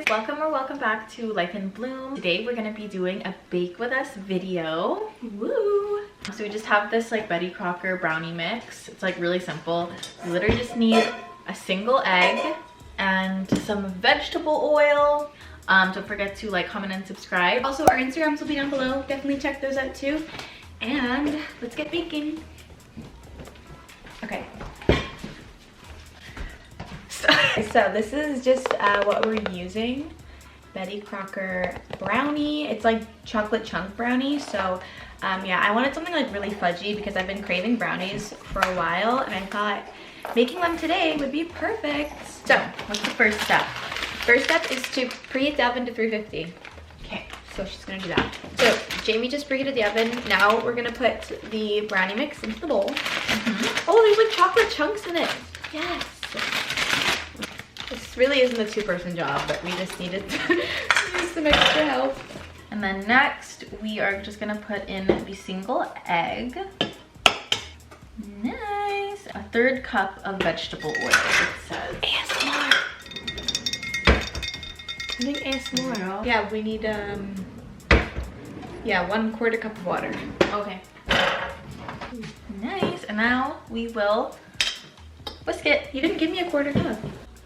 Welcome or welcome back to Life in Bloom. Today we're gonna be doing a bake with us video. Woo! So we just have this like Betty Crocker brownie mix. It's like really simple. You literally just need a single egg and some vegetable oil. Don't forget to like, comment, and subscribe. Also, our Instagrams will be down below. Definitely check those out too. And let's get baking. Okay. So this is just what we're using. Betty Crocker brownie. It's like chocolate chunk brownie. So yeah, I wanted something like really fudgy because I've been craving brownies for a while, and I thought making them today would be perfect. So What's the first step? first step is to preheat the oven to 350. Okay. So she's gonna do that. So Jamie just preheated the oven. Now we're gonna put the brownie mix into the bowl. Oh, there's like chocolate chunks in it. Yes. This really isn't a two-person job, but we just needed to use some extra help. And then next, we are just gonna put in the single egg. Nice. A 1/3 cup of vegetable oil, it says. ASMR. I think ASMR. Yeah, we need yeah, 1/4 cup of water. Okay. Nice. And now we will whisk it. You didn't give me a 1/4 cup.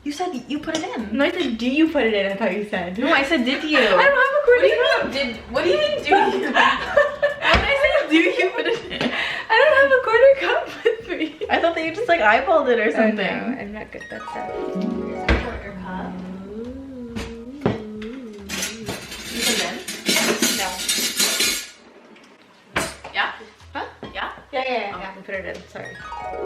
You said you put it in. No, I said, do you put it in? I thought you said. No, I said did you? I don't have a 1/4 cup. What do you mean do you? When I said do you put it in? I don't have a 1/4 cup with me. I thought that you just like eyeballed it or something. I know, I'm not good at that stuff. Here's a 1/4 cup. You put it in? No. Yeah? Huh? Yeah? Yeah, we put it in, sorry.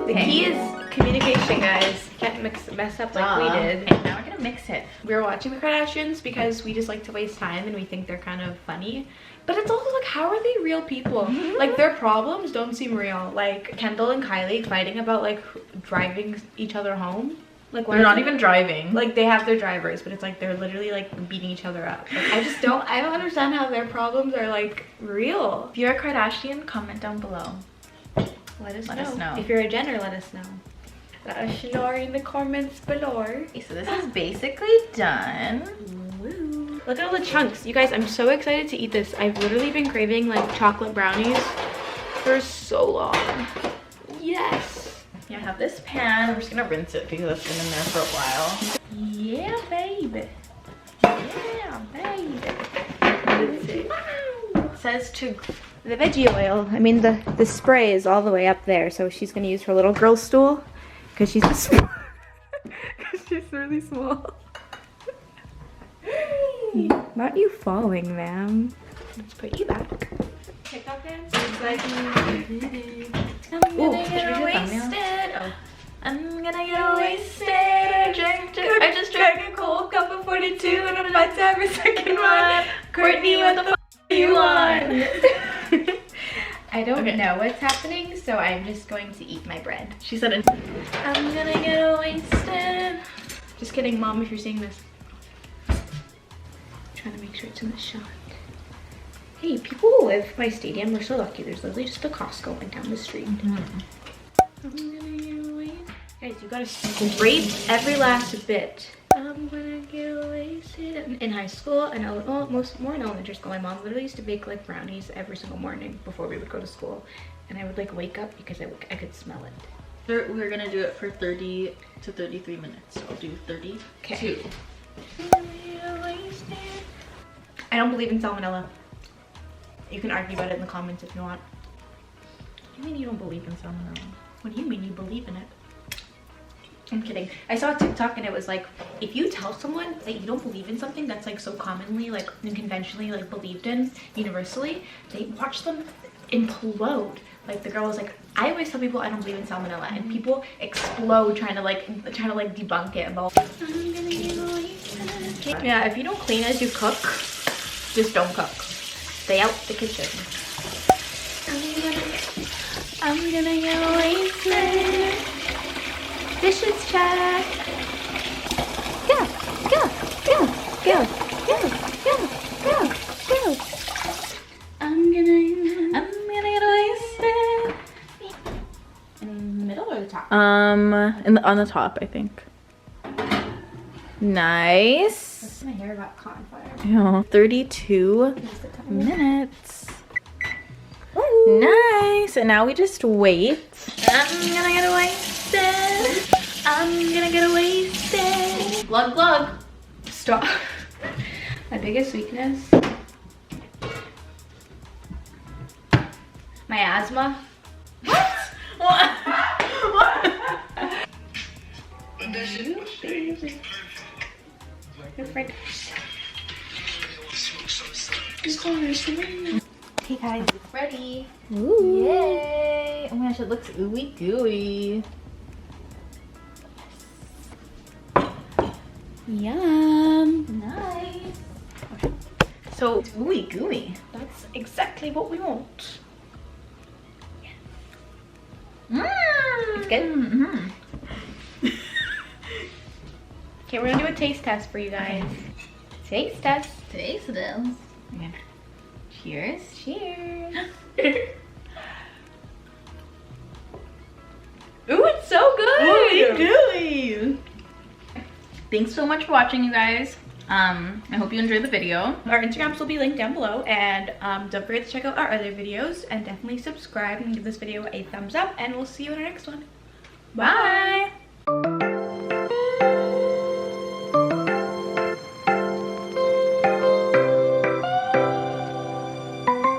The Okay. key is communication, guys. You can't mess up like we did. Okay, now we're gonna mix it. We were watching the Kardashians because we just like to waste time and we think they're kind of funny. But it's also like, how are they real people? Like, their problems don't seem real. Like, Kendall and Kylie fighting about like driving each other home. Like, why They're not is it- even driving. Like, they have their drivers, but it's like they're literally like beating each other up. Like, I don't understand how their problems are like real. If you're a Kardashian, comment down below. Let us Let us know. If you're a Jenner, let us know. Let us know in the comments below. Okay, so this is basically done. Woo. Look at all the chunks. You guys, I'm so excited to eat this. I've literally been craving like chocolate brownies for so long. Yes. Yeah, I have this pan. I'm just gonna rinse it because it's been in there for a while. Yeah, baby. Yeah, baby. It says to The veggie oil, I mean the spray is all the way up there, so she's gonna use her little girl stool because she's she's really small. Not you falling, ma'am. Let's put you back. TikTok dance. It's like I'm gonna get wasted. Oh. I'm gonna get wasted. I just drank a cold cup of 42 and I'm about to have a second one. Courtney, what the f are you on? I don't Okay. know what's happening, so I'm just going to eat my bread. She said it. I'm gonna get wasted. Just kidding, Mom, if you're seeing this. I'm trying to make sure it's in the shot. Hey, people who live by stadium, we're so lucky. There's literally just a Costco right down the street. I'm gonna get wasted. Guys, you gotta scrape every last bit. I'm gonna get wasted. In high school, and well, more in elementary school, my mom literally used to bake like brownies every single morning before we would go to school, and I would like wake up because I could smell it. We're gonna do it for 30 to 33 minutes. So I'll do 32. Okay. I don't believe in salmonella. You can argue about it in the comments if you want. What do you mean you don't believe in salmonella? What do you mean you believe in it? I'm kidding. I saw a TikTok and it was like, if you tell someone that you don't believe in something that's like so commonly like and conventionally like believed in universally, they watch them implode. Like the girl was like, I always tell people I don't believe in salmonella, and people explode trying to like debunk it. Yeah, if you don't clean as you cook, just don't cook. Stay out the kitchen. I'm gonna get wasted. Dishes check. Go, go, go, go, go, go, go, go. I'm gonna get wasted. In the middle or the top? On the top, I think. Nice. My hair got caught on fire. Oh, 32 minutes. Ooh. Nice. And now we just wait. I'm gonna get wasted. I'm gonna get wasted. Glug glug. Stop. My biggest weakness. My asthma. What? What? Your friend. Hey guys, it's ready. Ooh. Yay. Oh my gosh, it looks ooey gooey. Yum. Nice. Okay. So it's ooey gooey. That's exactly what we want. Mmm. It's good? Mm-hmm. Okay, we're gonna do a taste test for you guys. Taste test. Taste this. Okay. Cheers. Cheers. Ooh, it's so good. Ooey gooey. Thanks so much for watching, you guys. I hope you enjoyed the video. Our Instagrams will be linked down below, and don't forget to check out our other videos, and definitely subscribe and give this video a thumbs up, and we'll see you in our next one. Bye.